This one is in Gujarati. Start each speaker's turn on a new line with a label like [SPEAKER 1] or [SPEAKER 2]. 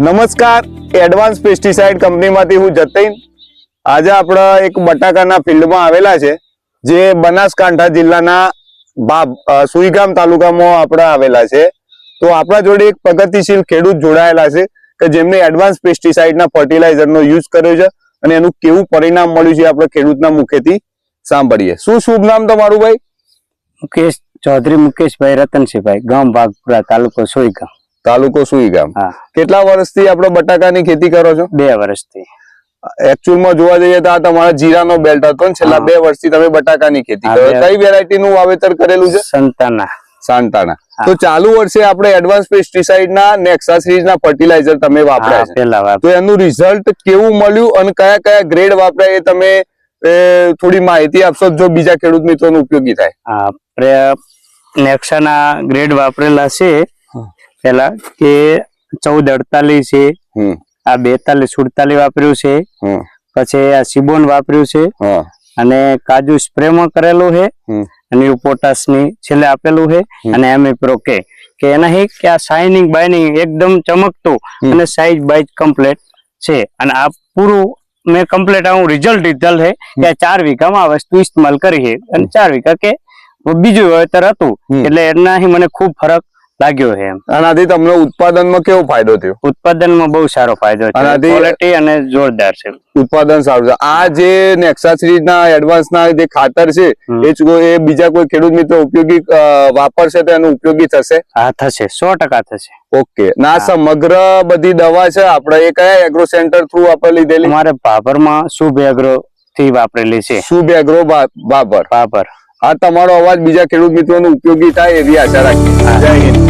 [SPEAKER 1] નમસ્કાર, એડવાન્સ પેસ્ટિસાઇડ કંપનીમાંથી હું જતીન. આજે આપણે એક બટાકાના ફિલ્ડમાં આવેલા છે, જે બનાસકાંઠા જિલ્લાના સુઈગામ તાલુકામાં આપણે આવેલા છે. તો આપણા જોડે એક પ્રગતિશીલ ખેડૂત જોડાયેલા છે કે જેમને એડવાન્સ પેસ્ટિસાઇડના ફર્ટિલાઇઝરનો યુઝ કર્યો છે અને એનું કેવું પરિણામ મળ્યું છે આપણે ખેડૂતના મુખેથી સાંભળીએ. શું શુભ નામ તમારું ભાઈ?
[SPEAKER 2] મુકેશ ચૌધરી મુકેશભાઈ રતનસિંહભાઈ, ગામ બાગપુરા, તાલુકો સુઈગામ.
[SPEAKER 1] તાલુકો સુઈગામ. કેટલા વર્ષથી આપણે બટાકાની ખેતી કરો છો? 2
[SPEAKER 2] વર્ષથી.
[SPEAKER 1] એકચ્યુઅલમાં જોવા જઈએ તો આ તમારા જીરાનો બેલ્ટ હતો ને, છેલ્લા 2 વર્ષથી તમે બટાકાની ખેતી કરો. કઈ વેરાયટીનું વાવેતર કરેલું છે? સાંતાના. તો ચાલુ વર્ષે આપણે એડવાન્સ પેસ્ટિસાઇડના નેક્સા સિરીઝના ફર્ટિલાઇઝર તમે વાપર્યા છે, તો એનું રિઝલ્ટ કેવું મળ્યું અને કયા કયા ગ્રેડ વાપર્યા એ તમે થોડી માહિતી આપશો, જો બીજા ખેડૂત મિત્રોને ઉપયોગી થાય.
[SPEAKER 2] આપણે નેક્સાના ગ્રેડ વાપરેલા છે. પેલા કે 1448 છે, આ 4248 વાપર્યું છે, પછી આ સિબોન વાપર્યું છે, અને કાજુ સ્પ્રેમાં કરેલું છે, અને પોટાશ ની છેલ્લે આપેલું છે, અને એમિપ્રો કે એના કે આ શાઇનિંગ બાઇનિંગ એકદમ ચમકતું અને સાઈઝ બાઈઝ કમ્પ્લીટ છે. અને આ પૂરું મેં કમ્પ્લીટ આવું રિઝલ્ટ લીધેલ છે કે 4 વીઘામાં આ વસ્તુ ઇસ્તેમાલ કરી છે, અને 4 વીઘા કે બીજું વાવેતર હતું એટલે એનાથી મને ખૂબ ફરક લાગ્યો છે.
[SPEAKER 1] આનાથી તમને ઉત્પાદનમાં કેવો ફાયદો થયો?
[SPEAKER 2] ઉત્પાદનમાં બહુ સારો ફાયદો છે, ક્વોલિટી અને જોરદાર છે,
[SPEAKER 1] ઉત્પાદન સારું છે. આ જે નેક્સા સિરીઝના એડવાન્સના જે ખાતર છે એ બીજા કોઈ ખેડૂત મિત્રો ઉપયોગી વાપરશે તો એનો ઉપયોગી થશે?
[SPEAKER 2] હા, થશે, 100% થશે.
[SPEAKER 1] ઓકે. ના, સમગ્ર બધી દવા છે આપણે એ કયા એગ્રો સેન્ટર થ્રુ આપણે લીધેલી?
[SPEAKER 2] અમારે ભાભરમાં શુભ એગ્રો થી વાપરેલી છે.
[SPEAKER 1] શુભ એગ્રો ભાભર. આ તમારો અવાજ બીજા ખેડૂત મિત્રોને ઉપયોગી થાય એવી આશા રાખીએ. જય હિન્દ.